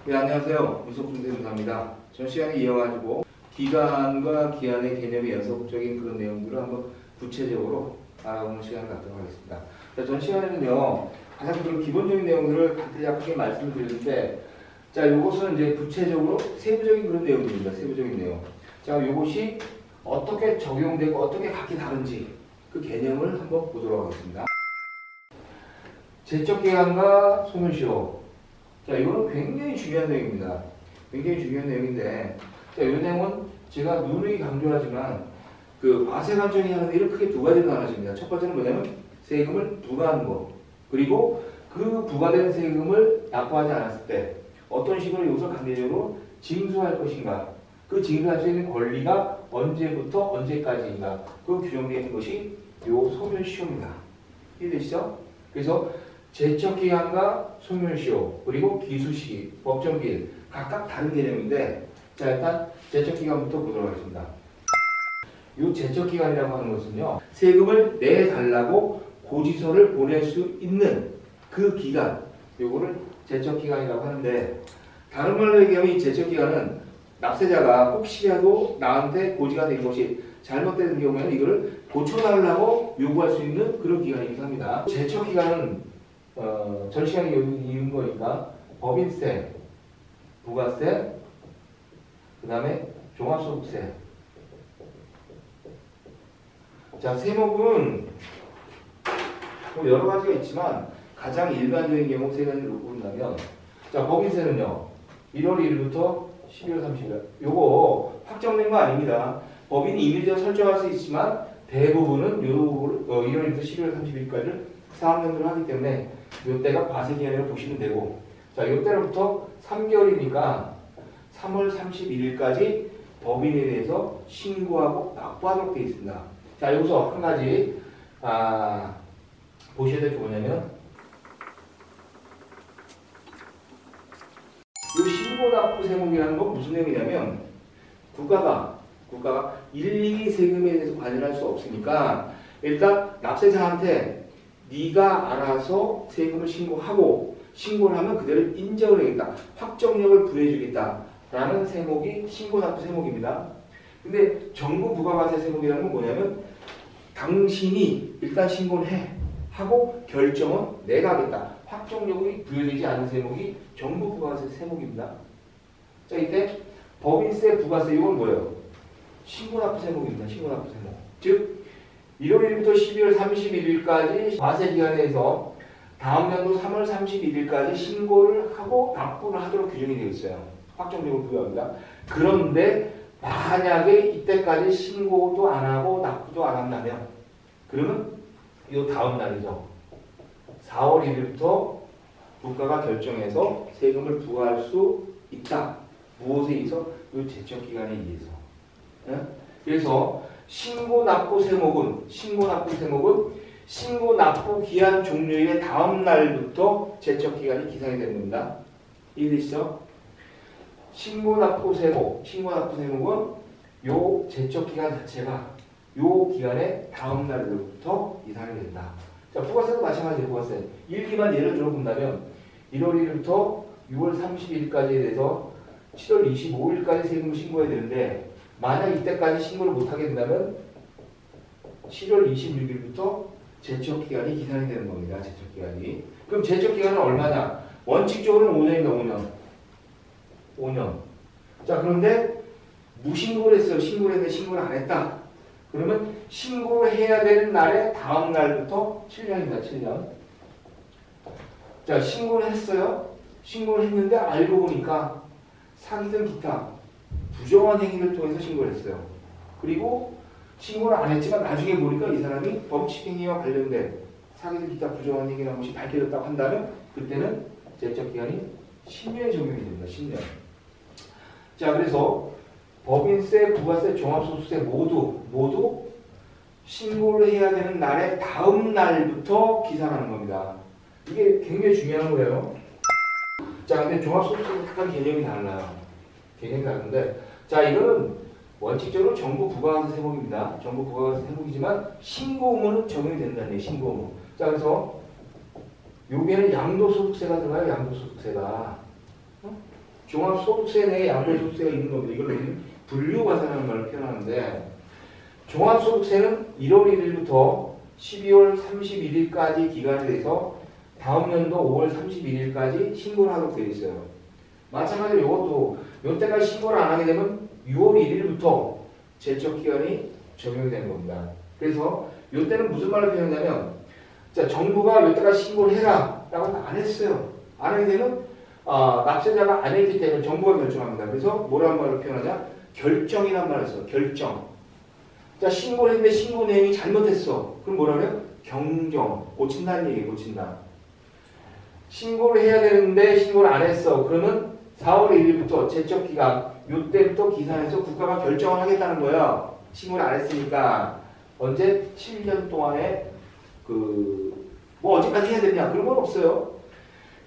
네, 안녕하세요. 무속중대조사입니다. 전 시간에 이어가지고 기간과 기한의 개념의 연속적인 그런 내용들을 한번 구체적으로 알아보는 시간을 갖도록 하겠습니다. 자, 전 시간에는요, 가장 그런 기본적인 내용들을 간략하게 말씀을 드렸는데, 자, 이것은 이제 구체적으로 세부적인 그런 내용입니다. 세부적인 내용. 자, 이것이 어떻게 적용되고 어떻게 각기 다른지 그 개념을 한번 보도록 하겠습니다. 제척기간과 소멸시효. 자, 이거는 굉장히 중요한 내용입니다. 굉장히 중요한 내용인데, 자, 이 내용은 제가 누누이 강조하지만, 과세관청이 하는 일은 크게 두 가지로 나눠집니다. 첫 번째는 뭐냐면, 세금을 부과하는 것. 그리고 그 부과된 세금을 납부하지 않았을 때, 어떤 식으로 이것을 강제적으로 징수할 것인가. 그 징수할 수 있는 권리가 언제부터 언제까지인가. 그 규정되어 있는 것이 요 소멸시효입니다. 이해되시죠? 그래서 제척기간과 소멸시효, 그리고 기수시기, 법정기일 각각 다른 개념인데, 자, 일단 제척기간부터 보도록 하겠습니다. 이 제척기간이라고 하는 것은요, 세금을 내달라고 고지서를 보낼 수 있는 그 기간, 요거를 제척기간이라고 하는데, 다른 말로 얘기하면 이 제척기간은 납세자가 혹시라도 나한테 고지가 된 것이 잘못된 경우에는 이거를 고쳐달라고 요구할 수 있는 그런 기간이기도 합니다. 제척기간은 전 시간에 이은 거니까 법인세, 부가세, 그 다음에 종합소득세. 자, 세목은 뭐 여러 가지가 있지만 가장 일반적인 경우 세 가지를 놓고 본다면, 자, 법인세는요, 1월 1일부터 12월 30일. 요거 확정된 거 아닙니다. 법인이 임의대로 설정할 수 있지만 대부분은 1월 1일부터 12월 30일까지를 사업연도를 하기 때문에 이때가 과세기간이라고 보시면 되고, 자, 이때로부터 3개월이니까 3월 31일까지 법인에 대해서 신고하고 납부하도록 되어 있습니다. 자, 여기서 한 가지 보셔야 될 게 뭐냐면, 이 신고 납부 세목이라는 건 무슨 내용이냐면, 국가가 1, 2기 세금에 대해서 관여할 수 없으니까 일단 납세자한테 네가 알아서 세금을 신고하고, 신고를 하면 그대로 인정을 하겠다, 확정력을 부여해주겠다라는 세목이 신고납부 세목입니다. 근데 정부 부가과세 세목이라는 건 뭐냐면, 당신이 일단 신고를 해 하고 결정은 내가 하겠다, 확정력이 부여되지 않은 세목이 정부 부가과세 세목입니다. 자, 이때 법인세, 부가세, 이건 뭐예요? 신고납부 세목입니다. 신고납부 세목. 즉 1월 1일부터 12월 31일까지 과세기간에서 다음 연도 3월 31일까지 신고를 하고 납부를 하도록 규정이 되어 있어요. 확정적으로 부여합니다. 그런데 만약에 이때까지 신고도 안 하고 납부도 안 한다면, 그러면 이 다음 날이죠. 4월 1일부터 국가가 결정해서 세금을 부과할 수 있다. 무엇에 의해서? 이 제척기간에 의해서. 그래서 신고 납부 세목은 신고 납부 기한 종료의 다음 날부터 제척기간이 기산이 되는 겁니다. 이해되시죠? 신고 납부 세목은 요 제척기간 자체가 요 기간의 다음 날부터 기산이 된다. 자, 부가세도 마찬가지예요. 부가세 1기만 예를 들어 본다면 1월 1일부터 6월 30일까지에 대해서 7월 25일까지 세금을 신고해야 되는데, 만약 이때까지 신고를 못하게 된다면 7월 26일부터 제척기간이 기산이 되는 겁니다. 제척기간이. 그럼 제척기간은 얼마냐? 원칙적으로는 5년입니다. 5년. 자, 그런데 무신고를 했어요. 신고를 했는데 신고를 안 했다. 그러면 신고를 해야 되는 날의 다음 날부터 7년입니다. 7년. 자, 신고를 했어요. 신고를 했는데 알고 보니까 사기든 기타 부정한 행위를 통해서 신고를 했어요. 그리고 신고를 안 했지만 나중에 보니까 이 사람이 범칙행위와 관련된 사기든 기타 부정한 행위라는 것이 밝혀졌다고 한다면, 그때는 제척기간이 10년이 적용이 됩니다. 10년. 자, 그래서 법인세, 부가세, 종합소득세 모두 신고를 해야 되는 날의 다음 날부터 기산하는 겁니다. 이게 굉장히 중요한 거예요. 자, 근데 종합소득세는 약간 개념이 달라요. 개념이 다른데, 자, 이거는 원칙적으로 정부 부가과세 세목입니다. 정부 부가과세 세목이지만 신고 의무는 적용이 된다는 얘기예요. 신고 의무. 자, 그래서 여기에는 양도소득세가 들어가요. 양도소득세가. 종합소득세 내에 양도소득세가 있는 겁니다. 이걸 우리는 분류과세라는 말을 표현하는데 종합소득세는 1월 1일부터 12월 31일까지 기간이 돼서 다음 연도 5월 31일까지 신고를 하도록 되어 있어요. 마찬가지로 이것도 이때까지 신고를 안 하게 되면 6월 1일부터 제척기간이 적용이 되는 겁니다. 그래서 이때는 무슨 말을 표현하냐면 자, 정부가 이때까지 신고를 해라 라고는 안 했어요. 안 하게 되면 납세자가 안 했기 때문에 정부가 결정합니다. 그래서 뭐라는 말을 표현하냐? 결정이란 말을 써요. 결정. 자, 신고를 했는데 신고 내용이 잘못했어. 그럼 뭐라고요? 경정. 고친다는 얘기예요. 고친다. 신고를 해야 되는데 신고를 안 했어. 그러면 4월 1일부터 제척기간 이때부터 기산해서 국가가 결정을 하겠다는 거야. 신고를 안 했으니까 언제? 7년 동안에 뭐 언제까지 해야 되냐? 그런 건 없어요.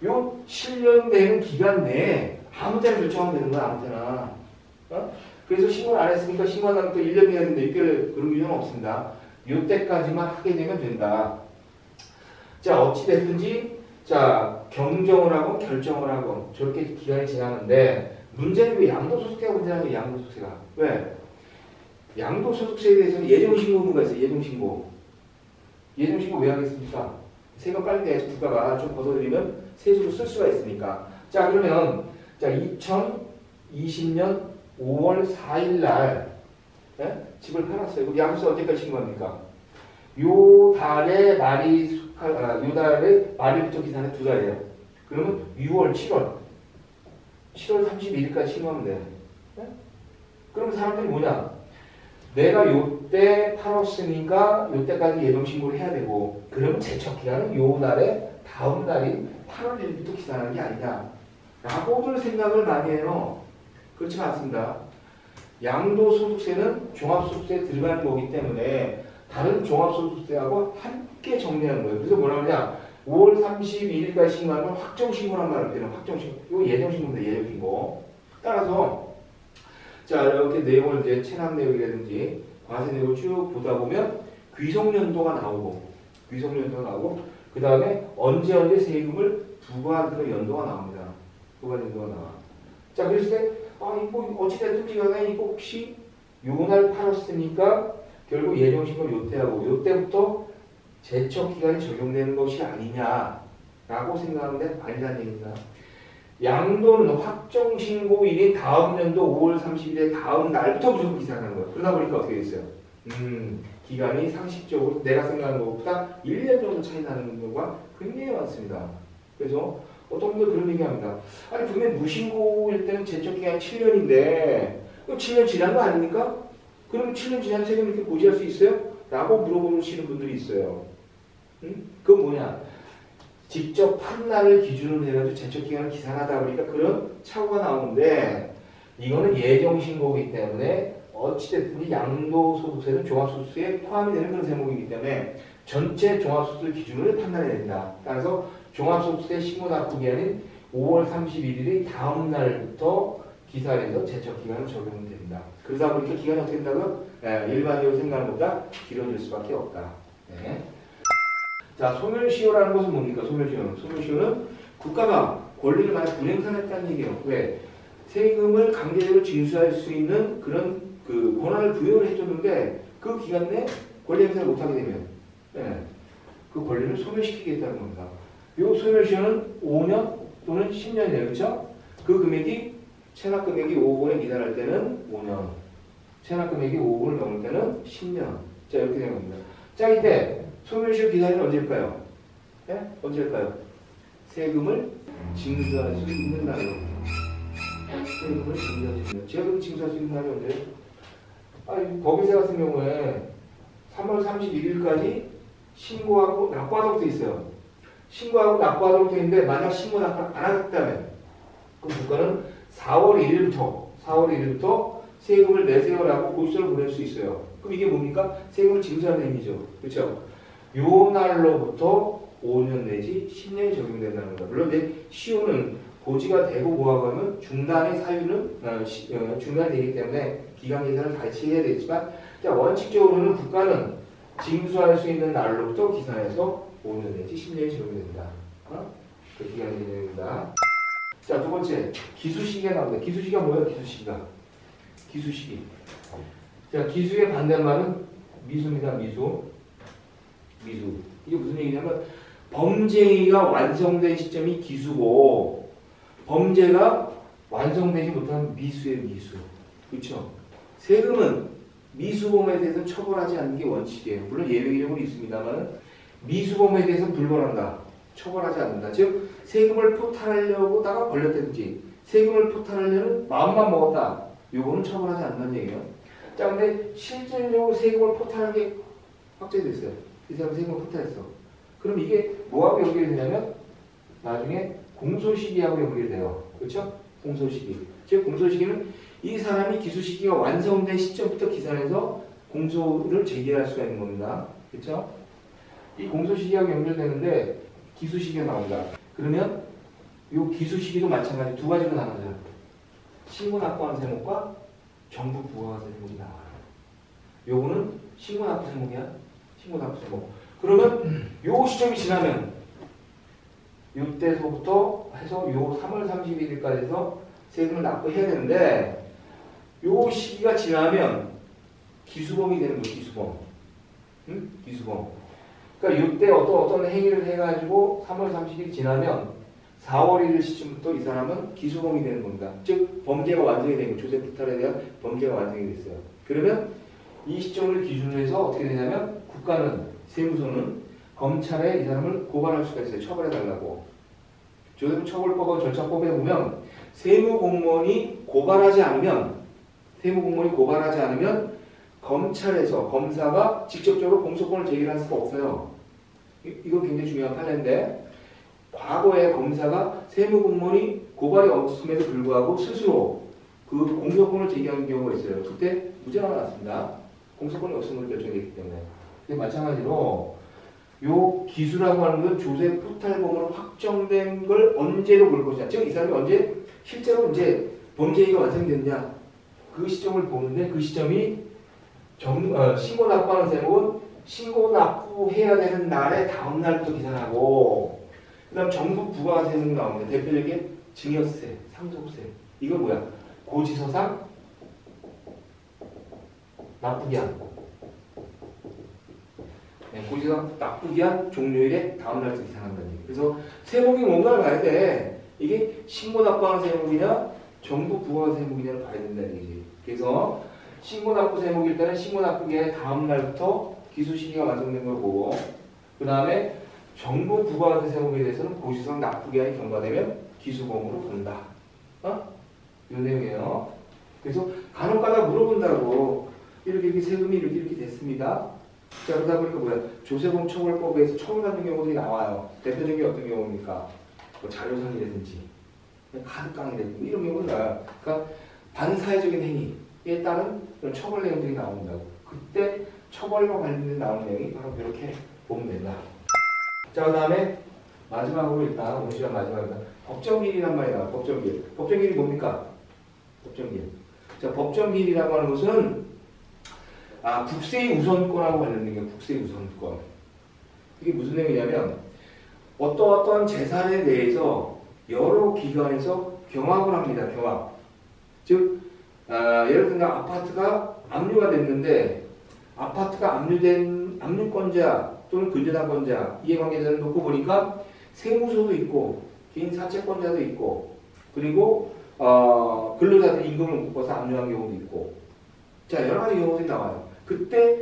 요 7년 되는 기간 내에 아무 때나 결정하면 되는 거야. 아무 때나. 그래서 신고를 안 했으니까 신고한다면 또 1년 해야 되는데 6개월 그런 규정은 없습니다. 요때까지만 하게 되면 된다. 자, 어찌됐든지 자, 경정을 하고 결정을 하고 저렇게 기간이 지나는데 문제는 왜 양도소득세가 문제라는 거예요. 양도소득세가. 왜? 양도소득세에 대해서는 예정신고가 있어요. 예정신고. 예정신고 왜 하겠습니까? 세금 빨리 내야지 국가가 좀 걷어들이면 세수로 쓸 수가 있으니까. 자, 그러면 자 2020년 5월 4일 날 집을 팔았어요. 그럼 양도세 언제까지 신고합니까? 요 달에 요 달에 말일부터 기산해 두 달이에요. 그러면 6월, 7월 31일까지 신고하면 돼요. 그럼 사람들이 뭐냐? 내가 요때 팔았으니까 요때까지 예정신고를 해야 되고 그러면 제척기간은 요 날에 다음 날인 8월 1일부터 기산하는 게 아니냐 라고들 생각을 많이 해요. 그렇지 않습니다. 양도소득세는 종합소득세에 들어가는 거기 때문에 다른 종합소득세하고 함께 정리하는 거예요. 그래서 뭐라 그러냐 5월 31일까지 신고하는 건 확정신고란 말을 표현해요. 확정신고. 이거 예정신고입니다. 예정신고. 따라서 자, 이렇게 내용을 이제 체납 내역이라든지 과세 내역을 쭉 보다 보면 귀속연도가 나오고, 그 다음에 언제 세금을 부과하는 연도가 나옵니다. 부과연도가 나와. 자, 그랬을 때, 이거 어찌됐든 간에 이거 혹시 요날 팔았으니까 결국 예정신고를 요때하고, 요때부터 제척기간이 적용되는 것이 아니냐라고 생각하는데 아니라는 얘기입니다. 양도는 확정신고일인 다음 연도 5월 30일에 다음 날부터 무조건 기산하는 거예요. 그러다 보니까 어떻게 됐어요? 기간이 상식적으로 내가 생각하는 것보다 1년 정도 차이 나는 경우가 굉장히 많습니다. 그래서 어떤 분들 그런 얘기합니다. 아니 분명 무신고일 때는 제척기간이 7년인데 7년 지난 거 아닙니까? 그러면 7년 지난 세금 이렇게 고지할 수 있어요? 라고 물어보시는 분들이 있어요. 그건 뭐냐? 직접 판 날을 기준으로 해가지고 제척기간을 기산하다 보니까 그런 착오가 나오는데 이거는 예정신고이기 때문에 어찌됐든지 양도소득세는 종합소득세에 포함이 되는 그런 세목이기 때문에 전체 종합소득 기준으로 판단해야 된다. 따라서 종합소득세 신고 납부기한인 5월 31일이 다음 날부터 기산해서 제척기간을 적용됩니다. 그러다 보니까 기간이 어떻게 된다고요? 일반적으로 생각하는 것보다 길어질 수밖에 없다. 네. 자, 소멸시효라는 것은 뭡니까? 소멸시효는 국가가 권리를 많이 분행사했다는 얘기예요. 왜? 세금을 강제적으로 징수할 수 있는 그런 권한을 부여를 해줬는데 그 기간 내에 권리 행사를 못하게 되면 그 권리를 소멸시키겠다는 겁니다. 이 소멸시효는 5년 또는 10년이에요. 그렇죠? 그 금액이 체납 금액이 5억 원에 미달할 때는 5년, 체납 금액이 5억 원을 넘을 때는 10년. 자, 이렇게 되는 겁니다. 자, 이때 소멸시효 기간이 언제일까요? 언제일까요? 세금을 징수할 수 있는 날로. 세금을 징수할 수 있는. 세금을 징수할 수 있는 날이 언제예요? 법인세 같은 경우에 3월 31일까지 신고하고 납부하도록 돼 있어요. 신고하고 납부하도록 돼 있는데 만약 신고 납부 안 하겠다면 그럼 국가는 4월 1일부터 세금을 내세요라고 고지서를 보낼 수 있어요. 그럼 이게 뭡니까? 세금을 징수하는 의미죠. 그렇죠? 요 날로부터 5년 내지 10년이 적용된다는 겁니다. 물론 이제 시효는 고지가 되고 뭐하고 하면 중단의 사유는 중단되기 때문에 기간 계산을 같이 해야 되지만 자, 원칙적으로는 국가는 징수할 수 있는 날로부터 기산해서 5년 내지 10년이 적용된다. 그 기간 개념입니다. 자, 두 번째 기수시기가 나옵니다. 기수시기가 뭐예요? 기수시기가. 기수시기. 자, 기수의 반대말은 미수입니다. 미수. 미수. 이게 무슨 얘기냐면 범죄가 완성된 시점이 기수고 범죄가 완성되지 못한 미수예요. 미수. 그렇죠? 세금은 미수범에 대해서 처벌하지 않는 게 원칙이에요. 물론 예외 경우는 있습니다만 미수범에 대해서 불벌한다. 처벌하지 않는다. 즉 세금을 포탈하려고다가 걸렸다든지 세금을 포탈하려는 마음만 먹었다. 요거는 처벌하지 않는다는 얘기예요. 자, 근데 실질적으로 세금을 포탈한 게 확정됐어요. 이 사람 세금을 포탈했어. 그럼 이게 뭐하고 연결이 되냐면 나중에 공소시기하고 연결이 돼요. 그렇죠? 공소시기. 즉 공소시기는 이 사람이 기수시기가 완성된 시점부터 기산해서 공소를 제기할 수가 있는 겁니다. 그렇죠? 이 공소시기하고 연결되는데 기수시기가 나온다. 그러면 이 기수시기도 마찬가지 두 가지로 나눠져요. 신고납부하는 세목과 정부 부과하는 세목이 나와요. 요거는 신고납부 세목이야. 신고납부 세목. 그러면 요 시점이 지나면 요때서부터 해서 요 3월 31일까지 해서 세금을 납부해야 되는데 요 시기가 지나면 기수범이 되는 거예요. 기수범. 응? 기수범. 그러니까 이때 어떤 행위를 해가지고 3월 30일이 지나면 4월 1일 시점부터 이 사람은 기수범이 되는 겁니다. 즉 범죄가 완성이 된 거예요. 조세 부탈에 대한 범죄가 완성이 됐어요. 그러면 이 시점을 기준으로 해서 어떻게 되냐면 국가는 세무서는 검찰에 이 사람을 고발할 수가 있어요. 처벌해달라고. 조세부 처벌법과 절차법에 보면 세무공무원이 고발하지 않으면 검찰에서 검사가 직접적으로 공소권을 제기할 수가 없어요. 이거 굉장히 중요한 판례인데 과거에 검사가 세무공무원이 고발이 없음에도 불구하고 스스로 그 공소권을 제기하는 경우가 있어요. 그때 무죄가 나왔습니다. 공소권이 없음으로 결정됐기 때문에. 근데 마찬가지로 요 기수라고 하는 건 조세 포탈범으로 확정된 걸 언제로 볼 것이냐. 즉 이 사람이 언제 실제로 이제 범죄가 완성됐냐. 그 시점을 보는데 그 시점이 신고 납부하는 세목은 신고 납부해야 되는 날의 다음 날부터 계산하고 그 다음 정부 부과 세목이 나옵니다. 대표적인 증여세, 상속세. 이건 뭐야? 고지서상 납부기한. 네, 고지서상 납부기한 종료일에 다음 날부터 계산한다는 얘기. 그래서 세목이 뭔가를 봐야 돼. 이게 신고 납부하는 세목이냐 정부 부과 세목이냐를 봐야 된다는 얘기지. 그래서 신고납부 세목일 때는 신고납부기한의 다음 날부터 기수시기가 완성된 걸 보고 그 다음에 정부 부과하는 세목에 대해서는 고지서상 납부기한이 경과되면 기수범으로 본다. 이 내용이에요. 그래서 간혹가다 물어본다고 이렇게 세금이 이렇게 됐습니다. 자, 그러다 보니까 뭐야? 조세범 처벌법에서 처벌하는 경우들이 나와요. 대표적인 어떤 경우입니까? 뭐 자료상이라든지 가득강이라든지 이런 경우는 나와요. 그러니까 반사회적인 행위에 따른 그런 처벌 내용들이 나온다고. 그때 처벌과 관련된 나오는 내용이 바로 이렇게 보면 된다. 자, 그 다음에 마지막으로 일단 오늘 시간 마지막입니다. 법정기일이란 말이 나와요. 법정기일. 법정기일이 뭡니까? 법정기일. 자, 법정기일이라고 하는 것은 국세의 우선권하고 관련된 게 국세의 우선권. 이게 무슨 내용이냐면 어떠한 재산에 대해서 여러 기관에서 경합을 합니다. 경합. 즉 예를 들면 아파트가 압류가 됐는데 아파트가 압류된 압류권자 또는 근저당권자 이해관계자를 놓고 보니까 세무서도 있고 개인 사채권자도 있고 그리고 근로자들 임금을 못 받아서 압류한 경우도 있고 자 여러 가지 경우들이 나와요. 그때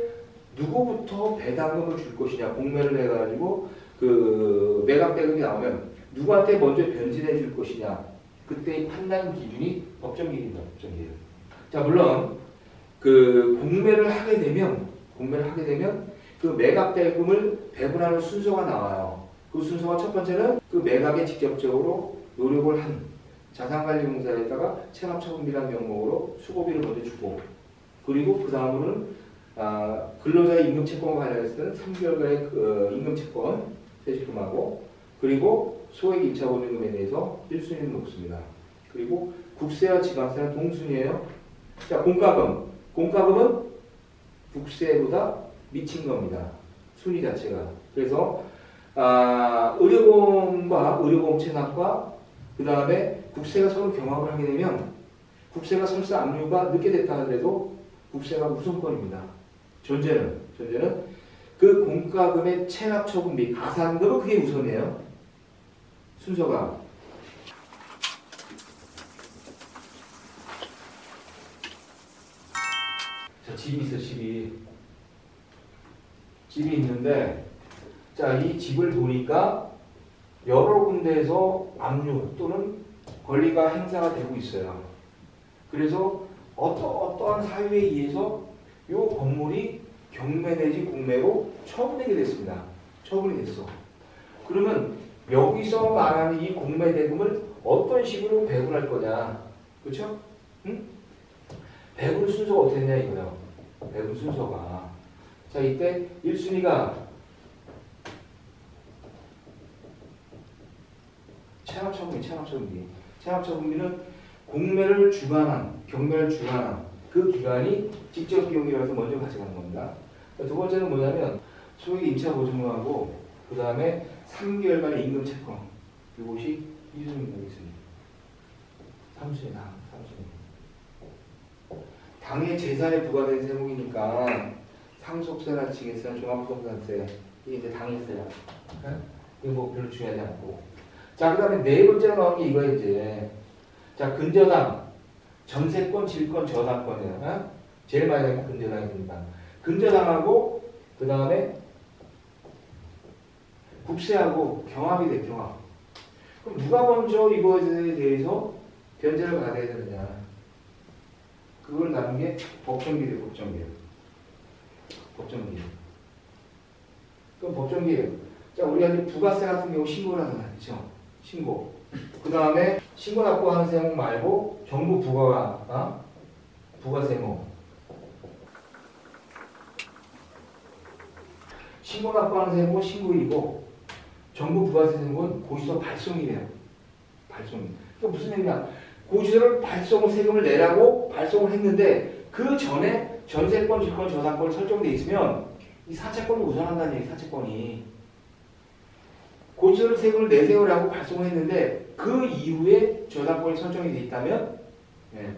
누구부터 배당금을 줄 것이냐 공매를 해가지고 그 매각대금이 나오면 누구한테 먼저 변진해 줄 것이냐 그때의 판단 기준이 법정기일입니다. 법정기일. 자 물론 그 공매를 하게 되면 그 매각 대금을 배분하는 순서가 나와요. 그 순서가 첫 번째는 그 매각에 직접적으로 노력을 한 자산관리공사에다가 체납처분비라는 명목으로 수고비를 먼저 주고 그리고 그 다음으로는 근로자의 임금채권과 관련해서 는 3개월간의 그 임금채권 세지금하고 그리고 소액 2차 보증금에 대해서 1순위는 높습니다. 그리고 국세와 지방세는 동순위예요. 자, 공과금은 국세보다 미친 겁니다. 순위 자체가. 그래서 의료보험과 의료보험 체납과 그 다음에 국세가 서로 경합을 하게 되면 국세가 설사 압류가 늦게 됐다 하더라도 국세가 우선권입니다. 전제는 그 공과금의 체납 처분 및 가산금은 그게 우선이에요. 순서가. 자, 집이 있어, 집이 있는데, 자, 이 집을 보니까 여러 군데에서 압류 또는 권리가 행사가 되고 있어요. 그래서 어떠한 사유에 의해서 이 건물이 경매 내지 공매로 처분되게 됐습니다. 처분이 됐어. 그러면 여기서 말하는 이 공매 대금을 어떤 식으로 배분할 거냐. 그렇죠? 응? 배분 순서가 어떻게 되냐 이거예요. 배분 순서가. 자, 이때 1순위가 체납처분비는 공매를 주관한, 경매를 주관한 그 기관이 직접 비용이라서 먼저 가져가는 겁니다. 두 번째는 뭐냐면 소액 임차 보증금하고 그 다음에 3개월간의 임금 채권. 이것이 2순위입니다. 3순위. 당의 재산에 부과된 세목이니까 상속세나 징해세나 종합부동산세 이게 이제 당했어요. 이거 뭐 별로 중요하지 않고. 자, 그 다음에 네 번째로 나온 게 이거야 이제. 자, 근저당, 전세권, 질권, 저당권이에요. 제일 많이 나온 게 근저당입니다. 근저당하고 그 다음에 국세하고 경합이 돼, 경합. 그럼 누가 먼저 이거에 대해서 변제를 받아야 되느냐? 그걸 나눈 게 법정기예요, 법정기. 그럼 법정기. 자, 우리가 이제 부가세 같은 경우 신고를 하잖아요, 그렇죠? 신고. 그 다음에 신고 납부하는 세목 말고 정부 부가가 부가세목. 신고 납부하는 세목은 신고이고 정부 부가세 세목은 고지서 발송이래요. 발송이. 그러니까 무슨 얘기냐? 고지서를 발송을 세금을 내라고 발송을 했는데 그 전에 전세권, 질권, 저당권이 설정돼 있으면 이 사채권이 우선한다는 얘기. 사채권이. 고지서를 세금을 내세우라고 발송을 했는데 그 이후에 저당권이 설정이 돼 있다면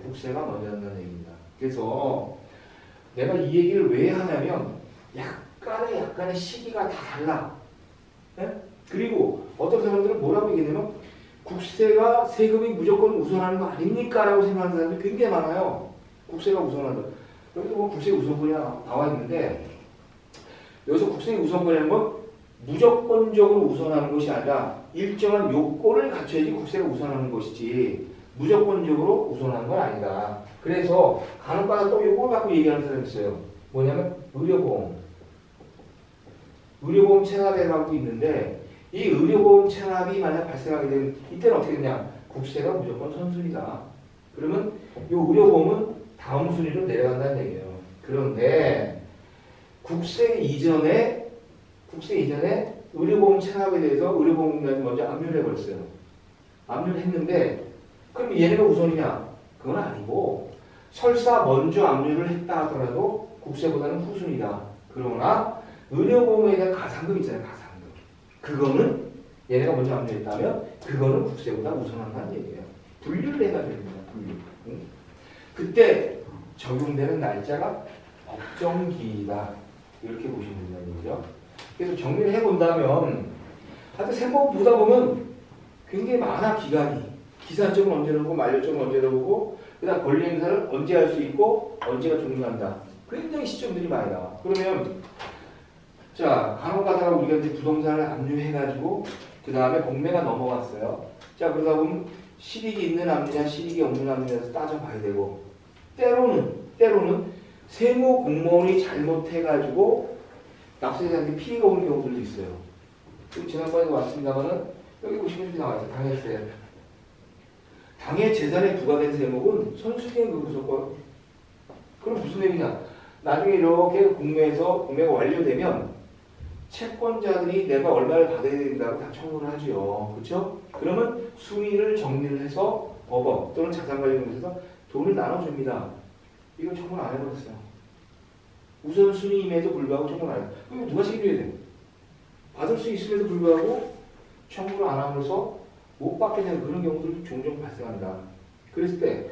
국세가 먼저 한다는 얘기입니다. 그래서 내가 이 얘기를 왜 하냐면 약간의 시기가 다 달라. 그리고 어떤 사람들은 뭐라고 얘기하냐면 국세가 세금이 무조건 우선하는 거 아닙니까? 라고 생각하는 사람들이 굉장히 많아요. 국세가 우선한다. 여기도 뭐 국세 우선권이 나와 있는데 여기서 국세 우선권이라는 건 무조건적으로 우선하는 것이 아니라 일정한 요건을 갖춰야지 국세가 우선하는 것이지 무조건적으로 우선하는 건 아니다. 그래서 간혹가다 또 요걸 갖고 얘기하는 사람이 있어요. 뭐냐면 의료보험. 의료보험 체납에 갖고 있는데 이 의료보험 체납이 만약 발생하게 되면 이때는 어떻게 되냐? 국세가 무조건 선순위다. 그러면 이 의료보험은 다음 순위로 내려간다는 얘기예요. 그런데 국세 이전에 의료보험 체납에 대해서 의료보험공단이 먼저 압류를 해버렸어요. 압류를 했는데 그럼 얘네가 우선이냐? 그건 아니고 설사 먼저 압류를 했다 하더라도 국세보다는 후순위다. 그러나 의료보험에 대한 가산금 있잖아요. 가산금. 그거는 얘네가 먼저 압류했다면 그거는 국세보다 우선한다는 얘기예요. 분류를 해가지고 됩니다. 분류. 응? 그때 적용되는 날짜가 법정기이다. 이렇게 보시면 된다는 얘기죠. 그래서 정리를 해본다면 하여튼 세법 보다 보면 굉장히 많아. 기간이. 기산점은 언제 넣고 만료점은 언제 넣고 그 다음 권리 행사를 언제 할 수 있고 언제가 종료한다. 굉장히 시점들이 많이 나와. 그러면 자, 간혹 가다가 우리가 이제 부동산을 압류해가지고 그 다음에 공매가 넘어갔어요. 자, 그러다 보면 실익이 있는 압류냐 실익이 없는 압류냐에서 따져봐야 되고 때로는 세무 공무원이 잘못해가지고 납세자한테 피해가 오는 경우들도 있어요. 지난번에도 왔습니다만은 여기 보시면 이렇게 나와있어요. 당했어요. 당의 재산에 부과된 세목은 선수된 그 무조건. 그럼 무슨 얘기냐? 나중에 이렇게 공매가 완료되면 채권자들이 내가 얼마를 받아야 된다고 다 청구를 하죠. 그렇죠? 그러면 순위를 정리를 해서 법원 또는 자산관리공사에서 돈을 나눠줍니다. 이건 청구를 안 해버렸어요. 우선순위임에도 불구하고 청구를 안 해요. 그럼 누가 책임져야 돼? 받을 수 있음에도 불구하고 청구를 안 하면서 못 받게 되는 그런 경우들이 종종 발생한다. 그랬을 때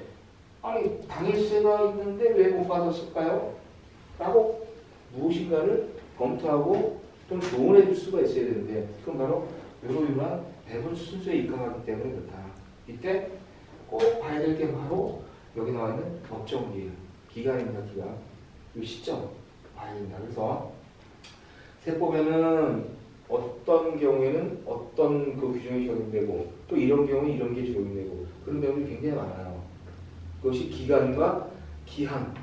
아니 당일세가 있는데 왜 못 받았을까요? 라고 무엇인가를 검토하고 좀 조언해 줄 수가 있어야 되는데 그건 바로 이러한 배분 순서에 입각하기 때문에 그렇다. 이때 꼭 봐야 될 게 바로 여기 나와 있는 법정기 기간입니다. 기간. 이 시점 봐야 된다. 그래서 세법에는 어떤 경우에는 어떤 그 규정이 적용되고 또 이런 경우에 이런 게 적용되고 그런 내용이 굉장히 많아요. 그것이 기간과 기한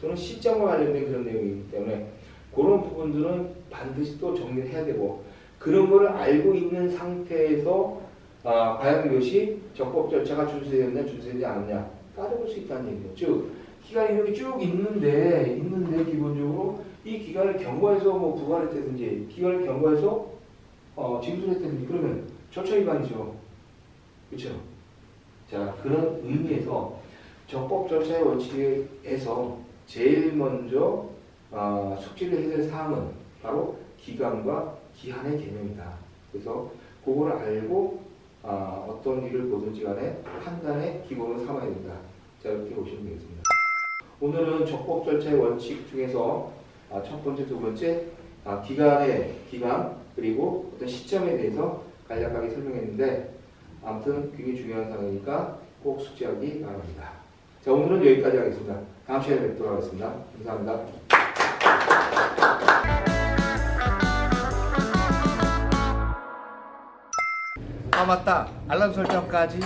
또는 시점과 관련된 그런 내용이기 때문에 그런 부분들은 반드시 또 정리를 해야 되고 그런 거를 알고 있는 상태에서 과연 이것이 적법 절차가 준수되었냐 준수되지 않느냐 따져볼 수 있다는 얘기죠. 즉 기간이 이렇게 쭉 있는데 기본적으로 이 기간을 경과해서 뭐 부과했다든지 기간을 경과해서 징수했다든지 그러면 절차 위반이죠. 그렇죠? 자 그런 의미에서 적법 절차의 원칙에서 제일 먼저 숙지를 해야 될 사항은 바로 기간과 기한의 개념이다. 그래서 그거를 알고 어떤 일을 보든지 간에 판단의 기본을 삼아야 된다. 자 이렇게 보시면 되겠습니다. 오늘은 적법 절차의 원칙 중에서 첫 번째, 두 번째 기간 그리고 어떤 시점에 대해서 간략하게 설명했는데 아무튼 굉장히 중요한 사항이니까 꼭 숙지하기 바랍니다. 자 오늘은 여기까지 하겠습니다. 다음 시간에 뵙도록 하겠습니다. 감사합니다. 맞다. 알람 설정까지.